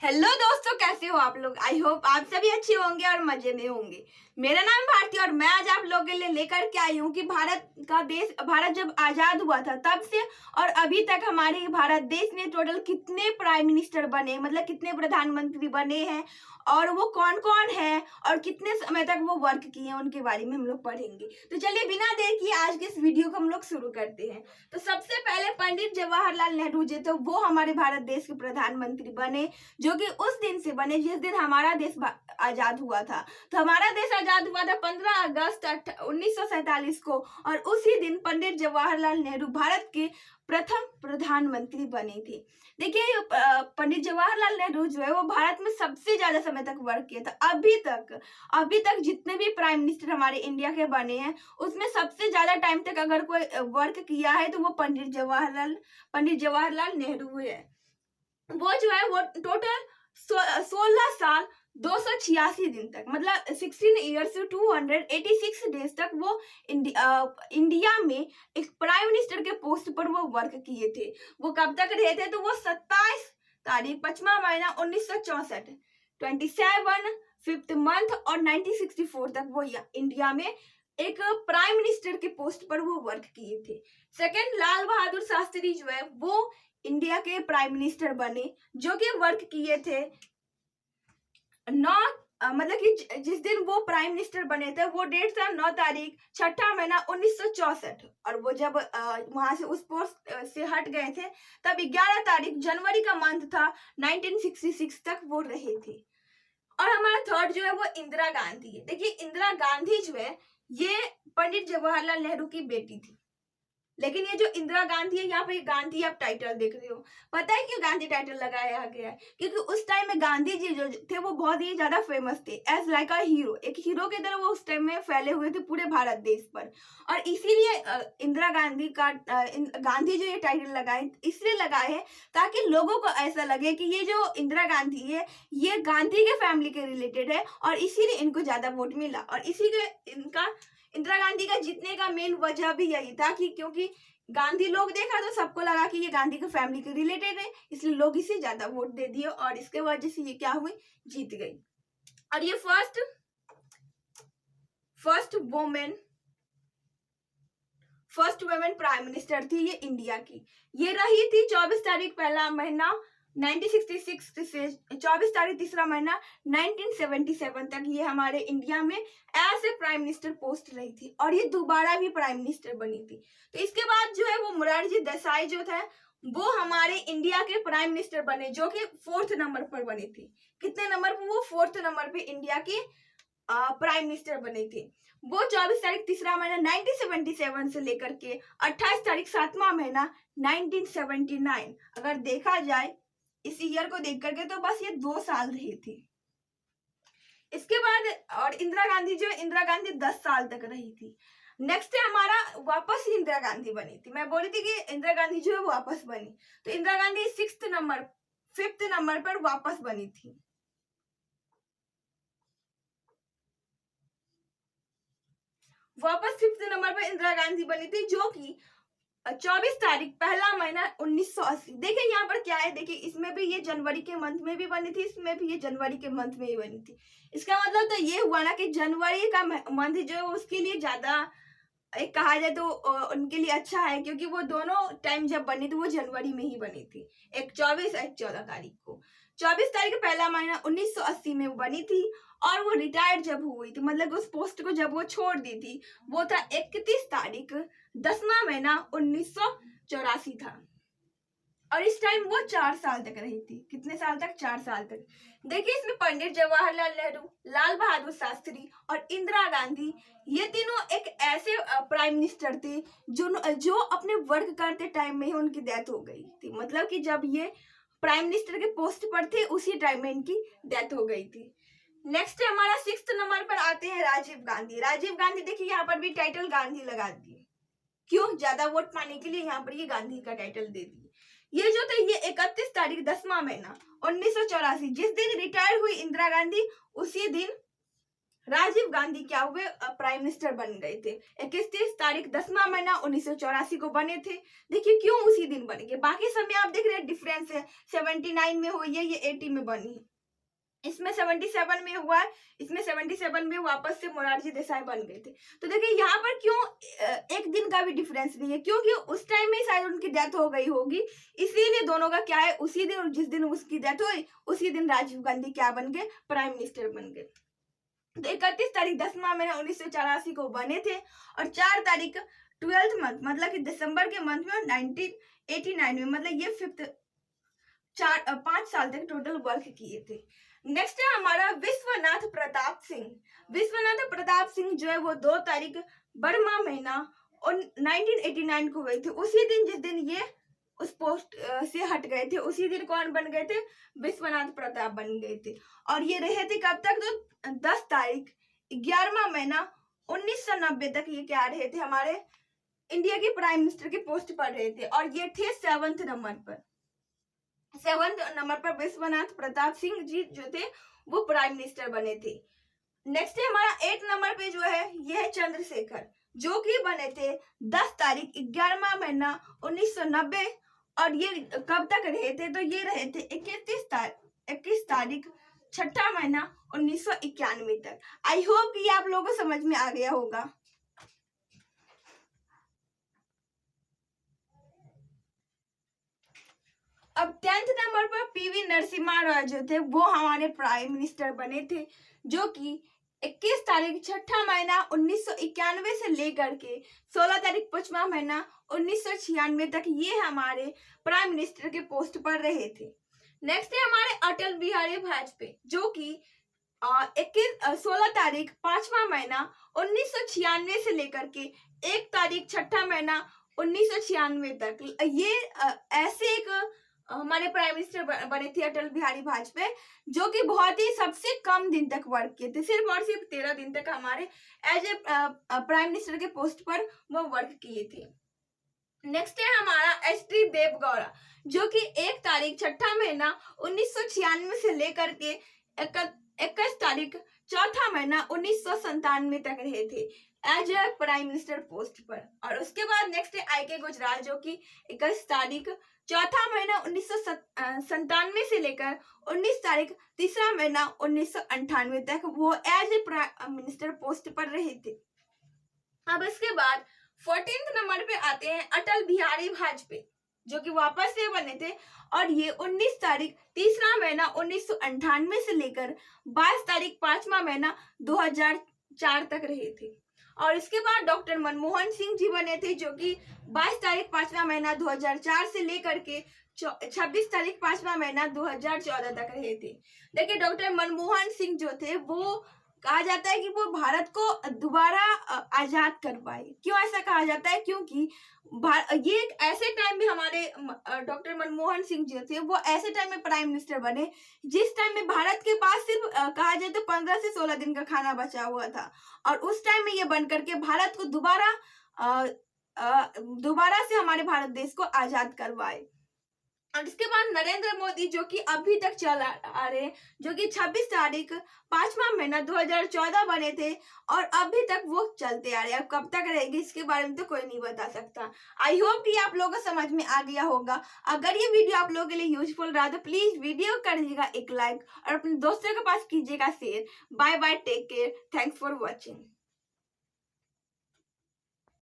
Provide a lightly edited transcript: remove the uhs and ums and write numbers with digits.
Hello दोस्तों, कैसे हो आप लोग। आई होप आप सभी अच्छे होंगे और मजे में होंगे। मेरा नाम भारती और मैं आज आप लोगों के लिए लेकर के आई हूँ कि भारत जब आजाद हुआ था तब से और अभी तक हमारे भारत देश में टोटल कितने प्राइम मिनिस्टर बने, मतलब कितने प्रधानमंत्री बने हैं और वो कौन कौन है और कितने समय तक वो वर्क किए हैं, उनके बारे में हम लोग पढ़ेंगे। तो चलिए बिना देर किए आज के इस वीडियो को हम लोग शुरू करते हैं। तो सबसे पहले पंडित जवाहरलाल नेहरू जी थे, वो हमारे भारत देश के प्रधानमंत्री बने, जो कि उस दिन से बने जिस दिन हमारा देश आजाद हुआ था। तो हमारा देश आजाद हुआ था 15 अगस्त 1947 को और उसी दिन पंडित जवाहरलाल नेहरू भारत के प्रथम प्रधानमंत्री बने थे। देखिए पंडित जवाहरलाल नेहरू जो है वो भारत में सबसे ज्यादा समय तक वर्क किया था। अभी तक जितने भी प्राइम मिनिस्टर हमारे इंडिया के बने हैं उसमें सबसे ज्यादा टाइम तक अगर कोई वर्क किया है तो वो पंडित जवाहरलाल नेहरू है। वो जो है वो टोटल 16 साल 286 दिन तक, मतलब 16 ईयर्स 286 डेज तक वो इंडिया में एक प्राइम मिनिस्टर के पोस्ट पर वो वर्क किए थे। वो कब तक रहे थे तो वो 27 तारीख 5वां महीना 1964, 27 5th मंथ और 1964 तक वो इंडिया में एक प्राइम मिनिस्टर के पोस्ट पर वो वर्क किए थे। सेकंड, लाल बहादुर शास्त्री जो है वो इंडिया के प्राइम मिनिस्टर बने, जो कि वर्क किए थे मतलब कि जिस दिन वो प्राइम मिनिस्टर बने थे वो डेट था 9 तारीख 6वां महीना 1964 और वो जब वहां से उस पोस्ट से हट गए थे तब 11 तारीख जनवरी का मंथ था 1966 तक वो रहे थे। और हमारा थर्ड जो है वो इंदिरा गांधी है। देखिए इंदिरा गांधी जो है ये पंडित जवाहरलाल नेहरू की बेटी थी, लेकिन ये जो इंदिरा गांधी है यहाँ पे गांधी आप टाइटल देख रहे हो। पता है क्यों गांधी टाइटल लगाया गया है? क्योंकि उस टाइम में गांधी जी जो थे वो बहुत ही ज्यादा फेमस थे, एज लाइक अ हीरो, एक हीरो की तरह वो उस टाइम में फैले हुए थे पूरे भारत देश पर। और इसीलिए इंदिरा गांधी का गांधी जो ये टाइटल लगाए इसलिए लगाए है ताकि लोगों को ऐसा लगे कि ये जो इंदिरा गांधी है ये गांधी के फैमिली के रिलेटेड है और इसीलिए इनको ज्यादा वोट मिला। और इसी के इनका इंदिरा गांधी का जीतने का मेन वजह भी यही था कि क्योंकि गांधी लोग देखा तो सबको लगा कि ये गांधी के फैमिली के रिलेटेड है, इसलिए लोग इसे ज्यादा वोट दे दिए और इसके वजह से ये क्या हुई, जीत गई। और ये फर्स्ट वुमेन प्राइम मिनिस्टर थी ये इंडिया की। ये रही थी 24 तारीख पहला महीना 1966 से 24 तारीख तीसरा महीना 1977 तक ये हमारे इंडिया में as a prime minister post रही थी और ये दोबारा भी प्राइम मिनिस्टर बनी थी। तो इसके बाद जो है वो मोरारजी देसाई जो थे वो हमारे इंडिया के प्राइम मिनिस्टर बने, जो कि 4th नंबर पर बने थे। कितने नंबर पर? वो 4th नंबर पे इंडिया के प्राइम मिनिस्टर बने थे। वो 24 तारीख तीसरा महीना 1977 से लेकर के 28 तारीख 7वां महीना 1979, अगर देखा जाए इस ईयर को देख करके तो बस ये 2 साल रही थी। इसके बाद और इंदिरा गांधी 10 साल तक रही थी। नेक्स्ट है हमारा वापस ही इंदिरा गांधी बनी थी। मैं बोली थी कि इंदिरा गांधी जो है वापस बनी, तो इंदिरा गांधी 5th नंबर पर वापस बनी थी। वापस 5th नंबर पर इंदिरा गांधी बनी थी, जो कि 24 तारीख पहला महीना 1980। देखिए यहाँ पर क्या है, देखिए इसमें भी ये जनवरी के मंथ में भी बनी थी, इसमें भी ये जनवरी के मंथ में ही बनी थी। इसका मतलब तो ये हुआ ना कि जनवरी का मंथ जो है उसके लिए ज्यादा एक कहा जाए तो उनके लिए अच्छा है, क्योंकि वो दोनों टाइम जब बनी थी वो जनवरी में ही बनी थी, एक 24 एक 14 तारीख को। 24 तारीख पहला महीना 1980 में वो बनी थी और वो रिटायर्ड जब हुई थी, मतलब उस पोस्ट को जब वो छोड़ दी थी वो था 31 तारीख 10वां महीना 1984 था। और इस टाइम वो 4 साल तक रही थी। कितने साल तक? 4 साल तक। देखिए इसमें पंडित जवाहरलाल नेहरू, लाल बहादुर शास्त्री और इंदिरा गांधी ये तीनों एक ऐसे प्राइम मिनिस्टर थे जो अपने वर्क करते टाइम में ही उनकी डेथ हो गई थी। मतलब कि जब ये प्राइम मिनिस्टर के पोस्ट पर थे उसी टाइम में इनकी डेथ हो गई थी। नेक्स्ट है हमारा 6th नंबर पर आते हैं राजीव गांधी। राजीव गांधी देखिए यहाँ पर भी टाइटल गांधी लगा दिए, क्यों? ज्यादा वोट पाने के लिए यहाँ पर ये गांधी का टाइटल दे दिए। ये जो थे ये 31 तारीख 10वां महीना 1984 जिस दिन रिटायर हुई इंदिरा गांधी उसी दिन राजीव गांधी क्या हुए, प्राइम मिनिस्टर बन गए थे। 31 तारीख 10वां महीना 1984 को बने थे। देखिए क्यों उसी दिन बन गए, बाकी सब में आप देख रहे हैं डिफरेंस है, 79 में हुई है, ये 80 में बनी है, इसमें 77 में हुआ है, इसमें 77 में वापस से मोरारजी देसाई बन गए थे। तो देखिए यहाँ पर क्यों एक दिन का भी डिफरेंस नहीं है, क्योंकि उस टाइम में शायद उनकी डेथ हो गई होगी, इसीलिए दोनों का क्या है, उसी दिन और जिस दिन उसकी डेथ हुई उसी दिन राजीव गांधी क्या बन गए, प्राइम मिनिस्टर बन गए। तो 31 तारीख 10वां महीना 1984 को बने थे और 4 तारीख 12th मंथ मतलब कि दिसंबर के मंथ में 1989 में, मतलब ये 5 साल तक टोटल वर्क किए थे। नेक्स्ट है हमारा विश्वनाथ प्रताप सिंह। विश्वनाथ प्रताप सिंह जो है वो 2 तारीख 12वां महीना और 1989 को हुए थे। उसी दिन जिस दिन ये उस पोस्ट से हट गए थे, उसी दिन कौन बन गए थे, विश्वनाथ प्रताप बन गए थे। और ये रहे थे कब तक, तो 10 तारीख 11वां महीना 1990 तक ये क्या रहे थे, हमारे इंडिया के प्राइम मिनिस्टर के पोस्ट पर रहे थे। और ये थे 7th नंबर पर, 7th नंबर पर विश्वनाथ प्रताप सिंह जी जो थे वो प्राइम मिनिस्टर बने थे। नेक्स्ट है हमारा 8 नंबर पे जो है ये है चंद्रशेखर, जो कि बने थे 10 तारीख 11वां महीना 1990। और ये कब तक रहे थे, तो ये रहे थे 21 तारीख 6ठा महीना 1991 तक। आई होप ये आप लोगों को समझ में आ गया होगा। अब 10th नंबर पर पीवी नरसिम्हा राव जो थे वो हमारे प्राइम मिनिस्टर बने थे, जो कि 21 तारीख 6ठा महीना 1991 से लेकर के 16 तारीख 5वां महीना 1996 तक ये हमारे प्राइम मिनिस्टर के पोस्ट पर रहे थे। नेक्स्ट है हमारे अटल बिहारी वाजपेयी, जो कि 16 तारीख 5वां महीना 1996 से लेकर के 1 तारीख 6ठा महीना 1996 तक ये ऐसे एक हमारे प्राइम मिनिस्टर बने थे अटल बिहारी वाजपेयी, जो कि बहुत ही सबसे कम दिन तक वर्क किए थे, सिर्फ और सिर्फ 13 दिन तक हमारे एज ए प्राइम मिनिस्टर के पोस्ट पर वो वर्क किए थे। नेक्स्ट है हमारा एच.डी. देवगौड़ा, जो कि 1 तारीख 6ठा महीना 1996 से लेकर के 21 तारीख 4था महीना 1997 तक रहे थे as a prime minister post पर। और उसके बाद नेक्स्ट है आई.के. गुजराल, जो कि 21 तारीख 4था महीना 1997 से लेकर 19 तारीख 3रा महीना 1998 तक वो as a prime minister post पर रहे थे। अब इसके बाद 14th नंबर पे आते हैं अटल बिहारी वाजपेयी, जो कि वापस से बने थे और ये 19 तारीख 3रा महीना 1998 से लेकर 22 तारीख 5वां महीना 2004 तक रहे थे। और इसके बाद डॉक्टर मनमोहन सिंह जी बने थे, जो कि 22 तारीख 5वां महीना 2004 से लेकर के 26 तारीख 5वां महीना 2014 तक रहे थे। देखिए डॉक्टर मनमोहन सिंह जो थे वो कहा जाता है कि वो भारत को दोबारा आजाद कर पाए। क्यों ऐसा कहा जाता है, क्योंकि ये एक ऐसे टाइम में हमारे डॉक्टर मनमोहन सिंह जो थे वो ऐसे टाइम में प्राइम मिनिस्टर बने जिस टाइम में भारत के पास सिर्फ कहा जाए तो 15 से 16 दिन का खाना बचा हुआ था। और उस टाइम में ये बन करके भारत को दोबारा से हमारे भारत देश को आजाद करवाए। और इसके बाद नरेंद्र मोदी, जो कि अभी तक चल आ रहे हैं, जो कि 26 तारीख 5वां महीना 2014 बने थे और अभी तक वो चलते आ रहे हैं। अब कब तक रहेगी इसके बारे में तो कोई नहीं बता सकता। आई होप कि आप लोगों को समझ में आ गया होगा। अगर ये वीडियो आप लोगों के लिए यूजफुल रहा तो प्लीज वीडियो कर दीजिएगा एक लाइक और अपने दोस्तों के पास कीजिएगा share. Bye bye, take care, thanks for watching.